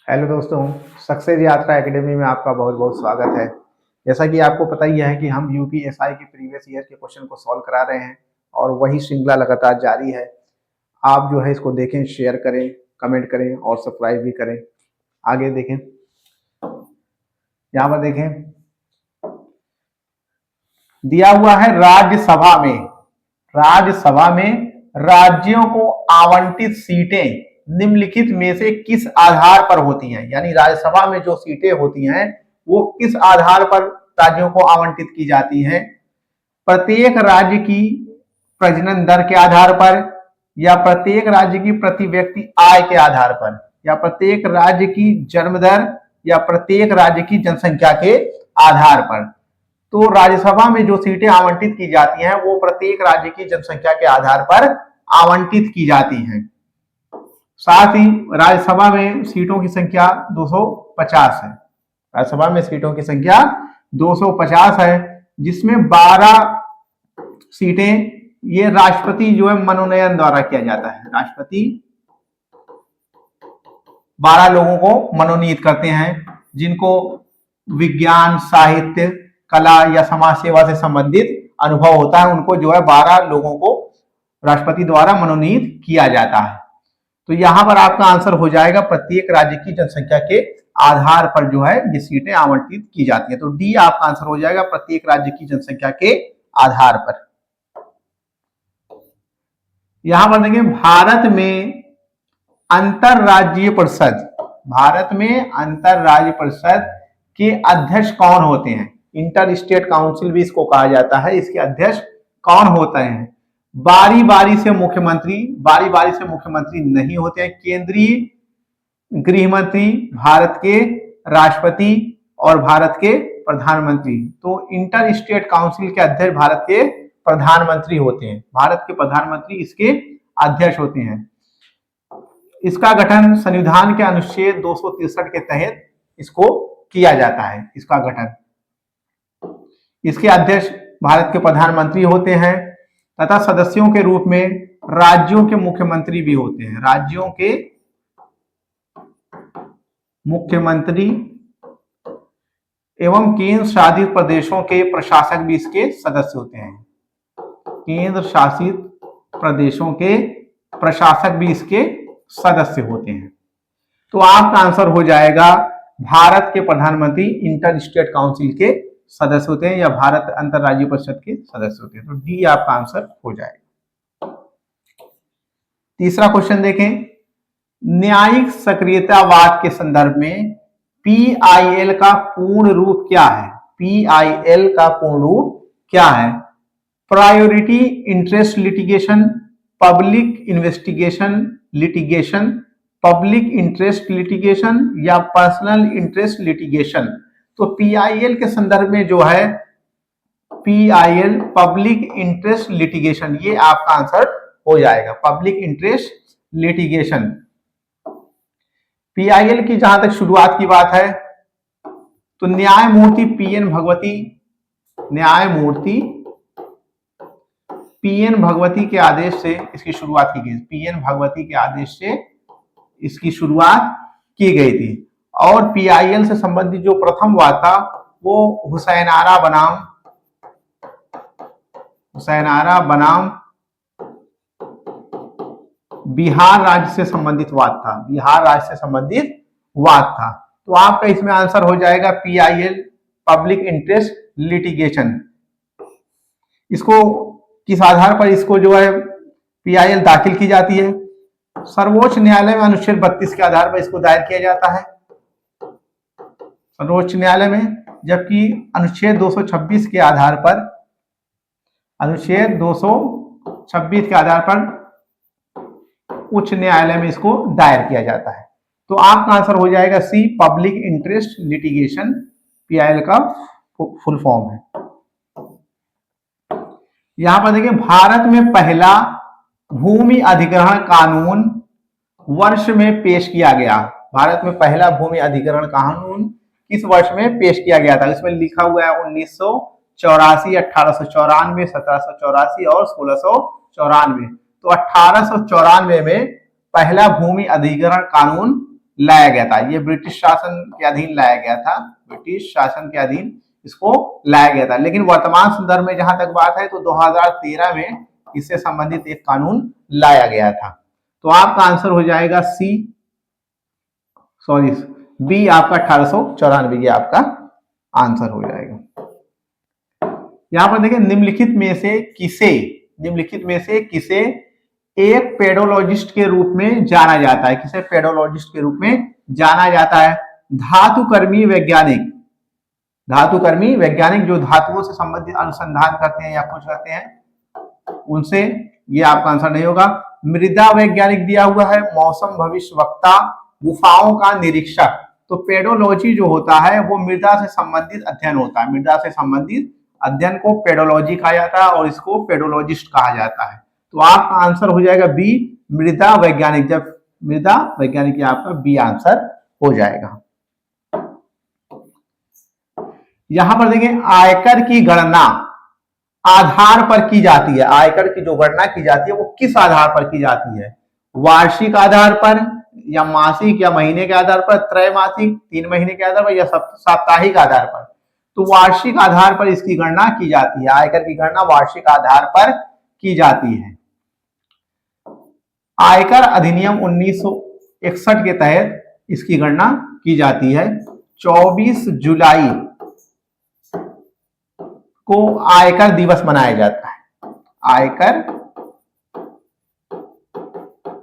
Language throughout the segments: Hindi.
हेलो दोस्तों, सक्सेस यात्रा एकेडमी में आपका बहुत बहुत स्वागत है। जैसा कि आपको पता ही है कि हम यूपीएसआई के प्रीवियस ईयर के क्वेश्चन को सॉल्व करा रहे हैं और वही श्रृंखला लगातार जारी है। आप जो है इसको देखें, शेयर करें, कमेंट करें और सब्सक्राइब भी करें। आगे देखें, यहाँ पर देखें दिया हुआ है राज्यसभा में राज्यों को आवंटित सीटें निम्नलिखित में से किस आधार पर होती हैं। यानी राज्यसभा में जो सीटें होती हैं वो किस आधार पर राज्यों को आवंटित की जाती हैं। प्रत्येक राज्य की प्रजनन दर के आधार पर, या प्रत्येक राज्य की प्रति व्यक्ति आय के आधार पर, या प्रत्येक राज्य की जन्म दर, या प्रत्येक राज्य की जनसंख्या के आधार पर। तो राज्यसभा में जो सीटें आवंटित की जाती हैं वो प्रत्येक राज्य की जनसंख्या के आधार पर आवंटित की जाती हैं। साथ ही राज्यसभा में सीटों की संख्या 250 है। राज्यसभा में सीटों की संख्या 250 है, जिसमें 12 सीटें ये राष्ट्रपति जो है मनोनयन द्वारा किया जाता है। राष्ट्रपति 12 लोगों को मनोनीत करते हैं, जिनको विज्ञान, साहित्य, कला या समाज सेवा से संबंधित अनुभव होता है। उनको जो है 12 लोगों को राष्ट्रपति द्वारा मनोनीत किया जाता है। तो यहां पर आपका आंसर हो जाएगा प्रत्येक राज्य की जनसंख्या के आधार पर जो है ये सीटें आवंटित की जाती है। तो डी आपका आंसर हो जाएगा प्रत्येक राज्य की जनसंख्या के आधार पर। यहां पर देखिए भारत में अंतरराज्यीय परिषद के अध्यक्ष कौन होते हैं। इंटर स्टेट काउंसिल भी इसको कहा जाता है। इसके अध्यक्ष कौन होते हैं। बारी बारी से मुख्यमंत्री नहीं होते हैं। केंद्रीय गृह मंत्री, भारत के राष्ट्रपति और भारत के प्रधानमंत्री। तो इंटर स्टेट काउंसिल के अध्यक्ष भारत के प्रधानमंत्री होते हैं। भारत के प्रधानमंत्री इसके अध्यक्ष होते हैं। इसका गठन संविधान के अनुच्छेद 263 के तहत इसको किया जाता है। इसका गठन, इसके अध्यक्ष भारत के प्रधानमंत्री होते हैं तथा सदस्यों के रूप में राज्यों के मुख्यमंत्री भी होते हैं। राज्यों के मुख्यमंत्री एवं केंद्र शासित प्रदेशों के प्रशासक भी इसके सदस्य होते हैं। केंद्र शासित प्रदेशों के प्रशासक भी इसके सदस्य होते हैं। तो आपका आंसर हो जाएगा भारत के प्रधानमंत्री इंटर स्टेट काउंसिल के सदस्य होते हैं या भारत अंतरराज्यीय परिषद के सदस्य होते हैं। तो डी आपका आंसर हो जाएगा। तीसरा क्वेश्चन देखें, न्यायिक सक्रियतावाद के संदर्भ में PIL का पूर्ण रूप क्या है। PIL का पूर्ण रूप क्या है। Priority interest litigation, public investigation litigation, public interest litigation या पर्सनल इंटरेस्ट लिटिगेशन। तो PIL के संदर्भ में जो है PIL पब्लिक इंटरेस्ट लिटिगेशन, ये आपका आंसर हो जाएगा। Public interest litigation. PIL की जहां तक शुरुआत की बात है तो न्यायमूर्ति PN भगवती के आदेश से इसकी शुरुआत की गई। PN भगवती के आदेश से इसकी शुरुआत की गई थी। और PIL से संबंधित जो प्रथम वाद था वो हुसैनारा बनाम बिहार राज्य से संबंधित वाद था। तो आपका इसमें आंसर हो जाएगा PIL पब्लिक इंटरेस्ट लिटिगेशन। इसको किस आधार पर इसको जो है PIL दाखिल की जाती है। सर्वोच्च न्यायालय में अनुच्छेद 32 के आधार पर इसको दायर किया जाता है सर्वोच्च न्यायालय में, जबकि अनुच्छेद 226 के आधार पर उच्च न्यायालय में इसको दायर किया जाता है। तो आपका आंसर हो जाएगा सी पब्लिक इंटरेस्ट लिटिगेशन, PIL का फुल फॉर्म है। यहां पर देखिए भारत में पहला भूमि अधिग्रहण कानून वर्ष में पेश किया गया। भारत में पहला भूमि अधिग्रहण कानून किस वर्ष में पेश किया गया था। इसमें लिखा हुआ है 1984, 1894, 1784 और 1694। तो 1894 में पहला भूमि अधिग्रहण कानून लाया गया था। ये ब्रिटिश शासन के अधीन लाया गया था, ब्रिटिश शासन के अधीन इसको लाया गया था। लेकिन वर्तमान संदर्भ में जहां तक बात है तो 2013 में इससे संबंधित एक कानून लाया गया था। तो आपका आंसर हो जाएगा सी, सॉरी बी आपका 1894, ये आपका आंसर हो जाएगा। यहां पर देखिए निम्नलिखित में से किसे एक पेडोलॉजिस्ट के रूप में जाना जाता है, किसे पेडोलॉजिस्ट के रूप में जाना जाता है? धातुकर्मी वैज्ञानिक, धातुकर्मी वैज्ञानिक जो धातुओं से संबंधित अनुसंधान करते हैं या कुछ करते हैं उनसे, ये आपका आंसर नहीं होगा। मृदा वैज्ञानिक दिया हुआ है, मौसम भविष्यवक्ता, गुफाओं का निरीक्षक। तो पेडोलॉजी जो होता है वो मृदा से संबंधित अध्ययन होता है, मृदा से संबंधित अध्ययन को पेडोलॉजी कहा जाता है और इसको पेडोलॉजिस्ट कहा जाता है। तो आपका आंसर हो जाएगा बी, मृदा वैज्ञानिक। जब मृदा वैज्ञानिक आपका बी आंसर हो जाएगा। यहां पर देखिए आयकर की गणना आधार पर की जाती है, आयकर की जो गणना की जाती है वो किस आधार पर की जाती है? वार्षिक आधार पर या मासिक या महीने के आधार पर, त्रैमासिक 3 महीने के आधार पर या साप्ताहिक आधार पर? तो वार्षिक आधार पर इसकी गणना की जाती है, आयकर की गणना वार्षिक आधार पर की जाती है। आयकर अधिनियम 1961 के तहत इसकी गणना की जाती है। 24 जुलाई को आयकर दिवस मनाया जाता है, आयकर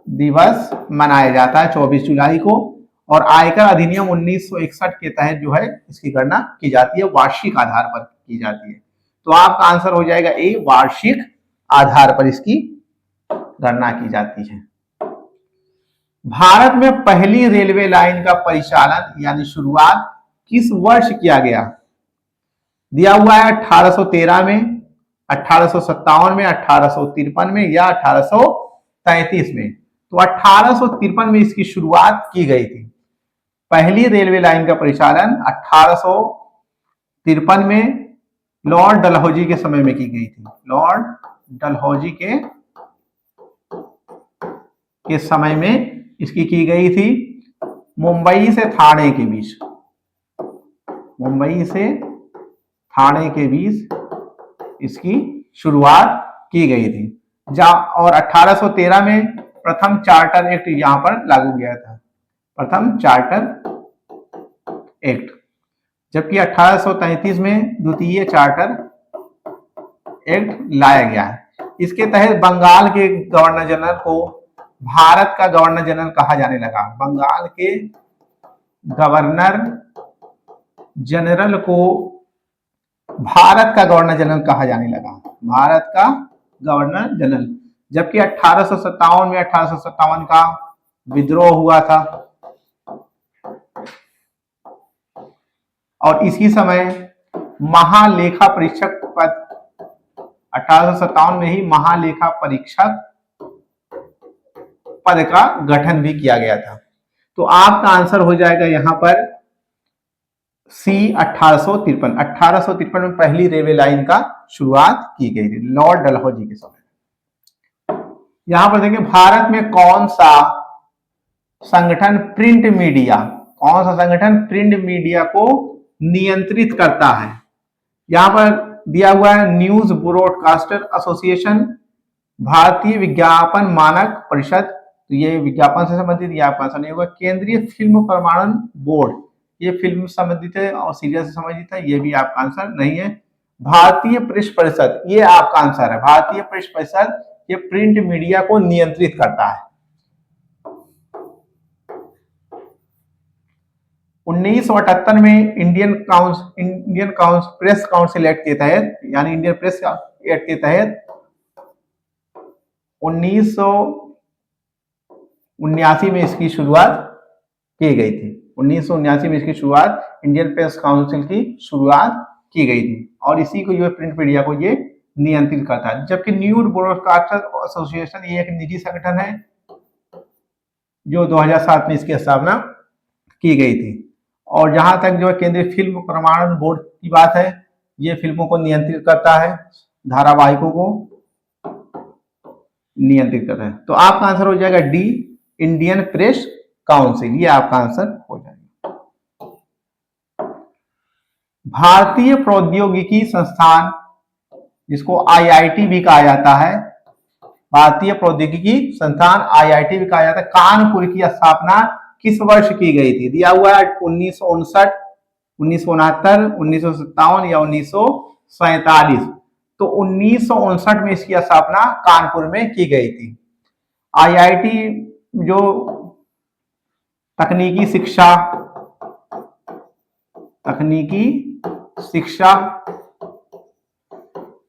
दिवस मनाया जाता है 24 जुलाई को। और आयकर अधिनियम 1961 के तहत जो है इसकी गणना की जाती है, वार्षिक आधार पर की जाती है। तो आपका आंसर हो जाएगा ए, वार्षिक आधार पर इसकी गणना की जाती है। भारत में पहली रेलवे लाइन का परिचालन यानी शुरुआत किस वर्ष किया गया? दिया हुआ है 1813 में, 1857 में, 1853 में या 1833 में। तो 1853 में इसकी शुरुआत की गई थी। पहली रेलवे लाइन का परिचालन 1853 में लॉर्ड डलहौजी के समय में की गई थी, लॉर्ड डलहौजी के समय में इसकी की गई थी। मुंबई से ठाणे के बीच, मुंबई से ठाणे के बीच इसकी शुरुआत की गई थी। और 1813 में प्रथम चार्टर एक्ट यहां पर लागू किया था, प्रथम चार्टर एक्ट। जबकि 1833 में द्वितीय चार्टर एक्ट लाया गया है। इसके तहत बंगाल के गवर्नर जनरल को भारत का गवर्नर जनरल कहा जाने लगा। बंगाल के गवर्नर जनरल को भारत का गवर्नर जनरल कहा जाने लगा, भारत का गवर्नर जनरल। जबकि 1857 में 1857 का विद्रोह हुआ था और इसी समय महालेखा परीक्षक पद 1857 में ही महालेखा परीक्षक पद का गठन भी किया गया था। तो आपका आंसर हो जाएगा यहां पर सी 1853। 1853 में पहली रेलवे लाइन का शुरुआत की गई थी लॉर्ड डलहौजी के समय। यहां पर देखिए भारत में कौन सा संगठन प्रिंट मीडिया, कौन सा संगठन प्रिंट मीडिया को नियंत्रित करता है? यहां पर दिया हुआ है न्यूज ब्रॉडकास्टर एसोसिएशन, भारतीय विज्ञापन मानक परिषद, तो ये विज्ञापन से संबंधित, ये आपका आंसर नहीं होगा। केंद्रीय फिल्म प्रमाणन बोर्ड, ये फिल्म से संबंधित है और सीरियल से संबंधित है, ये भी आपका आंसर नहीं है। भारतीय प्रेस परिषद, ये आपका आंसर है। भारतीय प्रेस परिषद ये प्रिंट मीडिया को नियंत्रित करता है। 1978 में इंडियन प्रेस काउंसिल एक्ट के तहत, यानी इंडियन प्रेस एक्ट के तहत 1979 में इसकी शुरुआत की गई थी। 1979 में इसकी शुरुआत इंडियन प्रेस काउंसिल की शुरुआत की गई थी और इसी को जो प्रिंट मीडिया को ये नियंत्रित करता है। जबकि न्यूज ब्रॉडकास्टर एसोसिएशन ये एक निजी संगठन है जो 2007 में इसकी स्थापना की गई थी। और जहां तक जो केंद्रीय फिल्म प्रमाणन बोर्ड की बात है, ये फिल्मों को नियंत्रित करता है, धारावाहिकों को नियंत्रित करता है। तो आपका आंसर हो जाएगा डी, इंडियन प्रेस काउंसिल, ये आपका आंसर हो जाएगा। भारतीय प्रौद्योगिकी संस्थान, जिसको आईआईटी भी कहा जाता है, भारतीय प्रौद्योगिकी संस्थान आईआईटी भी कहा जाता है, कानपुर की स्थापना किस वर्ष की गई थी? दिया हुआ है 1959, 1969, 1957 या 1947। तो 1959 में इसकी स्थापना कानपुर में की गई थी। आईआईटी जो तकनीकी शिक्षा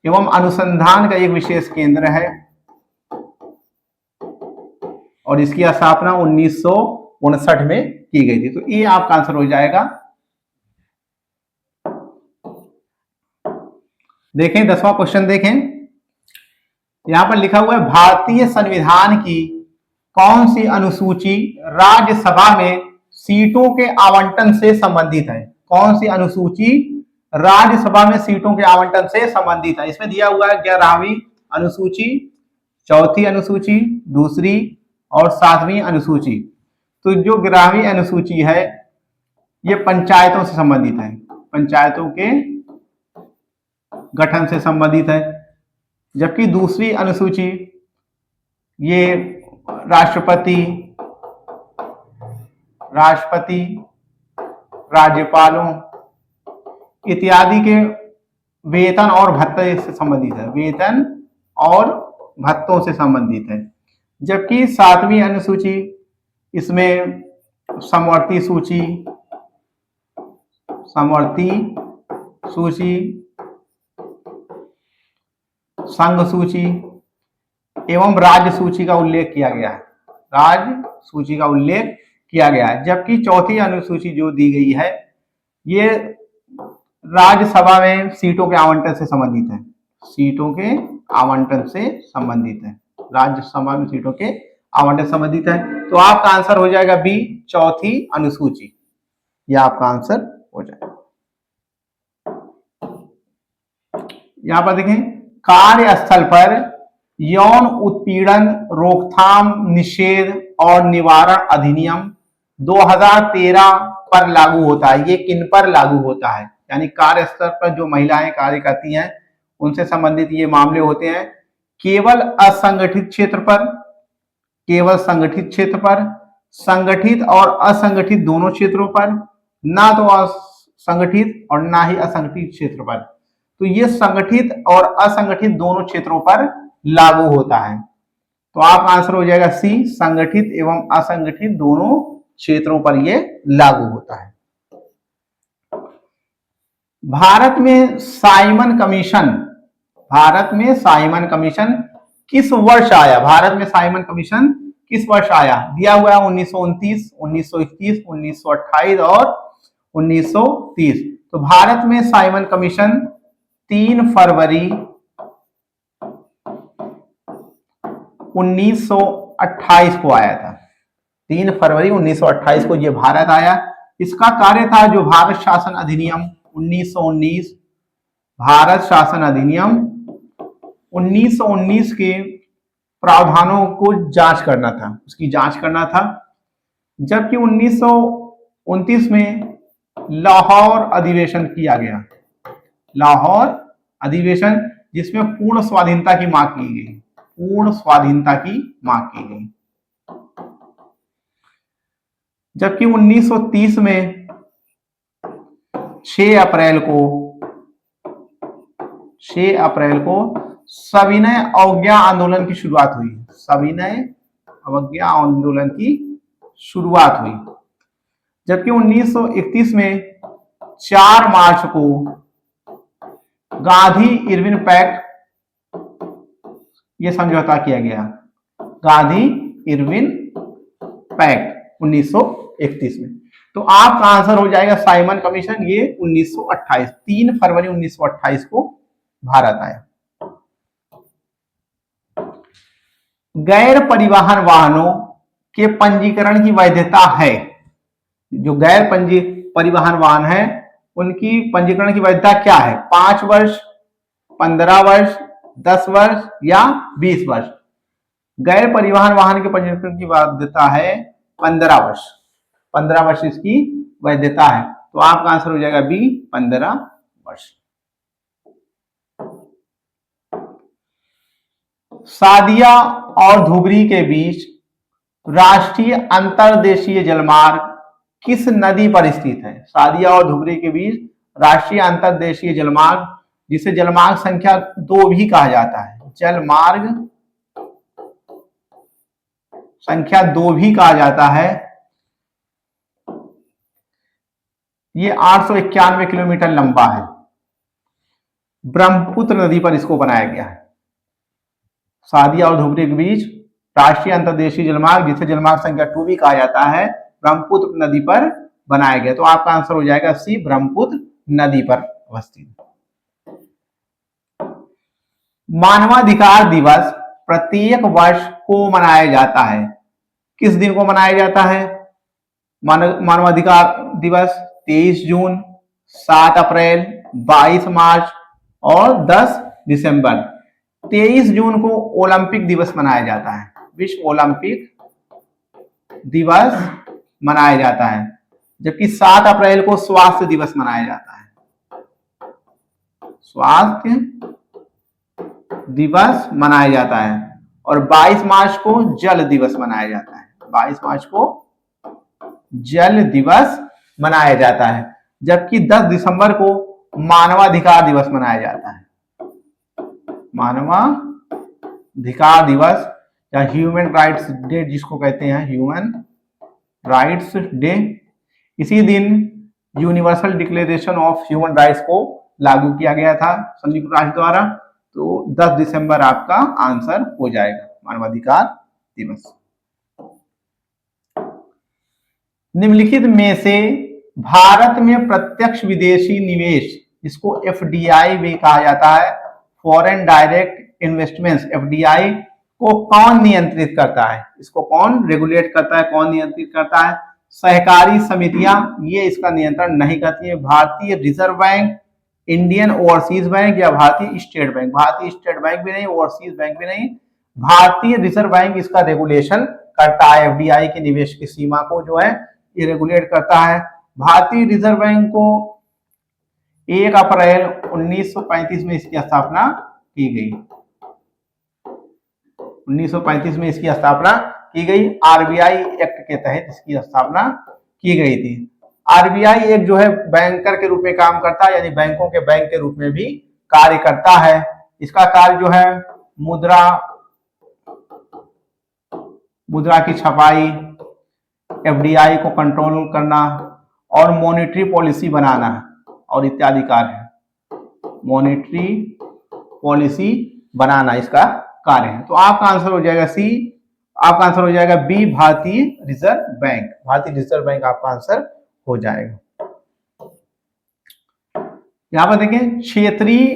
एवं अनुसंधान का एक विशेष केंद्र है और इसकी स्थापना 1959 में की गई थी। तो ये आपका आंसर हो जाएगा। देखें 10वां क्वेश्चन देखें, यहां पर लिखा हुआ है भारतीय संविधान की कौन सी अनुसूची राज्यसभा में सीटों के आवंटन से संबंधित है? कौन सी अनुसूची राज्यसभा में सीटों के आवंटन से संबंधित है? इसमें दिया हुआ है 11वीं अनुसूची, 4थी अनुसूची, 2री और 7वीं अनुसूची। तो जो 11वीं अनुसूची है ये पंचायतों से संबंधित है, पंचायतों के गठन से संबंधित है। जबकि 2री अनुसूची ये राष्ट्रपति, राज्यपालों इत्यादि के वेतन और भत्ते से संबंधित है, वेतन और भत्तों से संबंधित है। जबकि 7वीं अनुसूची इसमें समवर्ती सूची, संघ सूची एवं राज्य सूची का उल्लेख किया गया है, जबकि 4थी अनुसूची जो दी गई है ये राज्यसभा में सीटों के आवंटन से संबंधित है, राज्यसभा में सीटों के आवंटन से संबंधित है। तो आपका आंसर हो जाएगा बी, 4थी अनुसूची, यह आपका आंसर हो जाएगा। यहां पर देखें, कार्यस्थल पर यौन उत्पीड़न रोकथाम, निषेध और निवारण अधिनियम 2013 पर लागू होता है। ये किन पर लागू होता है? यानी कार्यस्थल पर जो महिलाएं कार्य करती हैं उनसे संबंधित ये मामले होते हैं। केवल असंगठित क्षेत्र पर, संगठित और असंगठित दोनों क्षेत्रों पर, ना तो असंगठित और ना ही असंगठित क्षेत्र पर। तो ये संगठित और असंगठित दोनों क्षेत्रों पर लागू होता है। तो आपका आंसर हो जाएगा सी, संगठित एवं असंगठित दोनों क्षेत्रों पर ये लागू होता है। भारत में साइमन कमीशन किस वर्ष आया? दिया हुआ है 1929, 1921, 1928 और 1930। तो भारत में साइमन कमीशन 3 फरवरी 1928 को आया था। 3 फरवरी 1928 को ये भारत आया। इसका कार्य था जो भारत शासन अधिनियम 1919, भारत शासन अधिनियम 1919 के प्रावधानों को उसकी जांच करना था। जबकि 1929 में लाहौर अधिवेशन किया गया, जिसमें पूर्ण स्वाधीनता की मांग की गई। जबकि 1930 में 6 अप्रैल को सविनय अवज्ञा आंदोलन की शुरुआत हुई। जबकि 1931 में 4 मार्च को गांधी इरविन पैक्ट ये समझौता किया गया, गांधी इरविन पैक्ट 1931 में। तो आपका आंसर हो जाएगा साइमन कमीशन, ये 1928, 3 फरवरी 1928 को भारत आया। गैर परिवहन वाहनों के पंजीकरण की वैधता है। जो गैर परिवहन वाहन है उनकी पंजीकरण की वैधता क्या है? 5 वर्ष, 15 वर्ष, 10 वर्ष या 20 वर्ष। गैर परिवहन वाहन के पंजीकरण की वैधता है 15 वर्ष, 15 वर्ष इसकी वैधता है। तो आपका आंसर हो जाएगा बी, 15 वर्ष। सादिया और धुबरी के बीच राष्ट्रीय अंतर्देशीय जलमार्ग किस नदी पर स्थित है? सादिया और धुबरी के बीच राष्ट्रीय अंतर्देशीय जलमार्ग, जिसे जलमार्ग संख्या 2 भी कहा जाता है, जलमार्ग संख्या 2 भी कहा जाता है, ये 891 किलोमीटर लंबा है। ब्रह्मपुत्र नदी पर इसको बनाया गया है। सादिया और धुबरी के बीच राष्ट्रीय अंतर्देशीय जलमार्ग, जिसे जलमार्ग संख्या 2 भी कहा जाता है, ब्रह्मपुत्र नदी पर बनाया गया। तो आपका आंसर हो जाएगा सी, ब्रह्मपुत्र नदी पर अवस्थित। मानवाधिकार दिवस प्रत्येक वर्ष को मनाया जाता है, किस दिन को मनाया जाता है? मानवाधिकार दिवस 23 जून, 7 अप्रैल, 22 मार्च और 10 दिसंबर। 23 जून को ओलंपिक दिवस मनाया जाता है, विश्व ओलंपिक दिवस मनाया जाता है, जबकि 7 अप्रैल को स्वास्थ्य दिवस मनाया जाता है, स्वास्थ्य दिवस मनाया जाता है। और 22 मार्च को जल दिवस मनाया जाता है, 22 मार्च को जल दिवस मनाया जाता है, जबकि 10 दिसंबर को मानवाधिकार दिवस मनाया जाता है, मानवाधिकार दिवस या ह्यूमन राइट्स डे जिसको कहते हैं, ह्यूमन राइट्स डे। इसी दिन universal declaration of human rights को लागू किया गया था संयुक्त राष्ट्र द्वारा। तो 10 दिसंबर आपका आंसर हो जाएगा, मानवाधिकार दिवस। निम्नलिखित में से भारत में प्रत्यक्ष विदेशी निवेश, इसको एफडीआई भी कहा जाता है, फॉरेन डायरेक्ट इन्वेस्टमेंट्स, एफडीआई को कौन नियंत्रित करता है? इसको कौन रेगुलेट करता है, कौन नियंत्रित करता है? सहकारी समितियां ये इसका नियंत्रण नहीं करती है। भारतीय reserve bank, Indian overseas bank या भारतीय स्टेट बैंक, भारतीय स्टेट बैंक भी नहीं, ओवरसीज बैंक भी नहीं, भारतीय रिजर्व बैंक इसका रेगुलेशन करता है। एफडीआई के निवेश की सीमा को जो है ये रेगुलेट करता है। भारतीय रिजर्व बैंक को 1 अप्रैल 1935 में इसकी स्थापना की गई, 1935 में इसकी स्थापना की गई। आरबीआई एक्ट के तहत इसकी स्थापना की गई थी। आरबीआई एक जो है बैंकर के रूप में काम करता है, यानी बैंकों के बैंक के रूप में भी कार्य करता है। इसका कार्य जो है मुद्रा की छपाई, एफडीआई को कंट्रोल करना और मॉनेटरी पॉलिसी बनाना और इत्यादि कार्य है। मॉनेटरी पॉलिसी बनाना इसका कार्य है। तो आपका आंसर हो जाएगा सी, आपका आंसर हो जाएगा बी, भारतीय रिजर्व बैंक, भारतीय रिजर्व बैंक आपका आंसर हो जाएगा। यहां पर देखें, क्षेत्रीय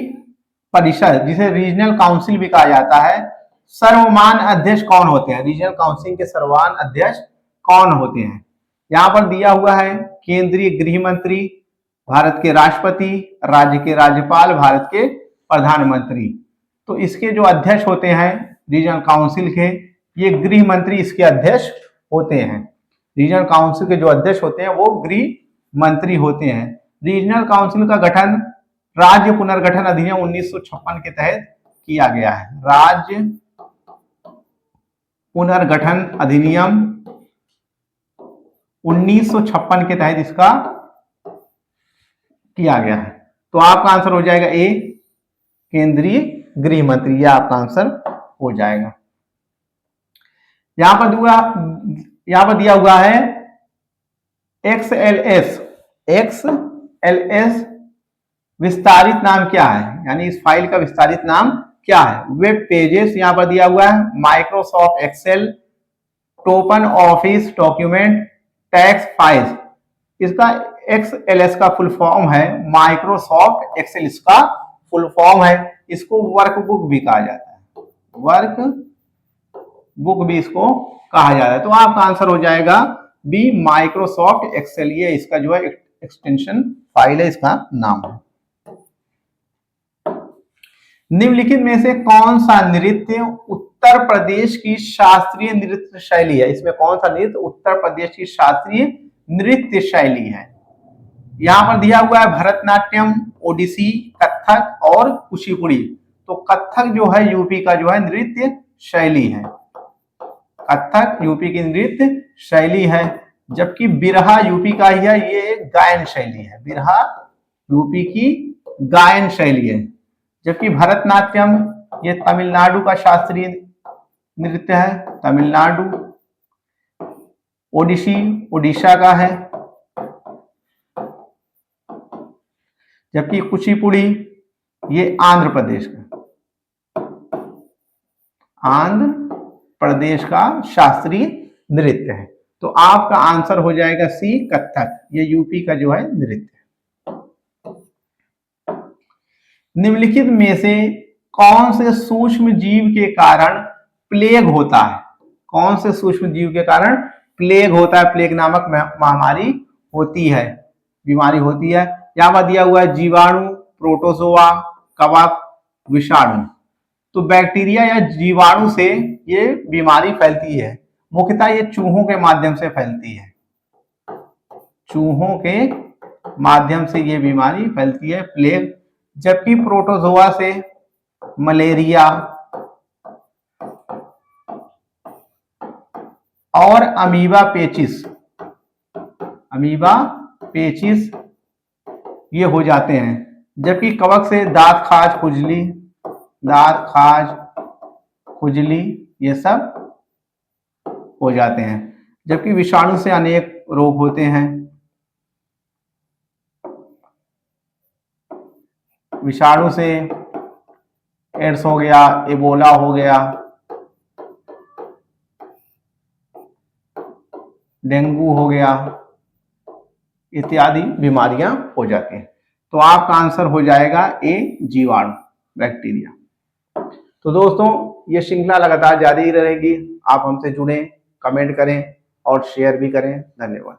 परिषद जिसे रीजनल काउंसिल भी कहा जाता है, सर्वमान्य अध्यक्ष कौन होते हैं? रीजनल काउंसिल के सर्वमान्य अध्यक्ष कौन होते हैं? यहां पर दिया हुआ है केंद्रीय गृह मंत्री, भारत के राष्ट्रपति, राज्य के राज्यपाल, भारत के प्रधानमंत्री। तो इसके जो अध्यक्ष होते हैं रीजनल काउंसिल के, ये गृह मंत्री इसके अध्यक्ष होते हैं। रीजनल काउंसिल के जो अध्यक्ष होते हैं वो गृह मंत्री होते हैं। रीजनल काउंसिल का गठन राज्य पुनर्गठन अधिनियम 1956 के तहत किया गया है। राज्य पुनर्गठन अधिनियम 1956 के तहत इसका किया गया है। तो आपका आंसर हो जाएगा ए, केंद्रीय गृह मंत्री, यह आपका आंसर हो जाएगा। यहां पर दिया हुआ है XLS विस्तारित नाम क्या है? यानी इस फाइल का विस्तारित नाम क्या है? वेब पेजेस यहां पर दिया हुआ है, माइक्रोसॉफ्ट एक्सेल, टोपन ऑफिस डॉक्यूमेंट, टैक्स फाइल्स। इसका XLS का फुल फॉर्म है माइक्रोसॉफ्ट एक्सेल, इसका फुल फॉर्म है। इसको वर्कबुक भी कहा जाता है, वर्क बुक भी इसको कहा जाता है। तो आपका आंसर हो जाएगा बी, माइक्रोसॉफ्ट एक्सेल, ये इसका जो है एक्सटेंशन फाइल है, इसका नाम है। निम्नलिखित में से कौन सा नृत्य उत्तर प्रदेश की शास्त्रीय नृत्य शैली है। इसमें कौन सा नृत्य? उत्तर प्रदेश की शास्त्रीय नृत्य शैली है। यहां पर दिया हुआ है भरतनाट्यम, ओडिसी, कथक और कुचिपुड़ी। तो कथक जो है यूपी का जो है नृत्य शैली है, कथक यूपी की नृत्य शैली है। जबकि बिरहा यूपी का ही है, ये गायन शैली है, बिरहा यूपी की गायन शैली है। जबकि भरतनाट्यम ये तमिलनाडु का शास्त्रीय नृत्य है, तमिलनाडु। ओडिसी उड़ीसा का है। जबकि कुचिपुड़ी ये आंध्र प्रदेश का, आंध्र प्रदेश का शास्त्रीय नृत्य है। तो आपका आंसर हो जाएगा सी, कथक। ये यूपी का जो है नृत्य है। निम्नलिखित में से कौन से सूक्ष्म जीव के कारण प्लेग होता है? कौन से सूक्ष्म जीव के कारण प्लेग होता है? प्लेग नामक महामारी होती है, बीमारी होती है। यहां पर दिया हुआ है जीवाणु, प्रोटोजोआ, कवक, विषाणु। तो बैक्टीरिया या जीवाणु से ये बीमारी फैलती है। मुख्यतः ये चूहों के माध्यम से फैलती है, चूहों के माध्यम से ये बीमारी फैलती है, प्लेग। जबकि प्रोटोजोआ से मलेरिया और अमीबा पेचिस, अमीबा पेचिस ये हो जाते हैं। जबकि कवक से दांत खाज, खुजली, दांत खाज, खुजली ये सब हो जाते हैं। जबकि विषाणु से अनेक रोग होते हैं। विषाणु से एड्स हो गया, इबोला हो गया, डेंगू हो गया, इत्यादि बीमारियां हो जाती हैं। तो आपका आंसर हो जाएगा ए, जीवाणु, बैक्टीरिया। तो दोस्तों ये श्रृंखला लगातार जारी रहेगी। आप हमसे जुड़ें, कमेंट करें और शेयर भी करें। धन्यवाद।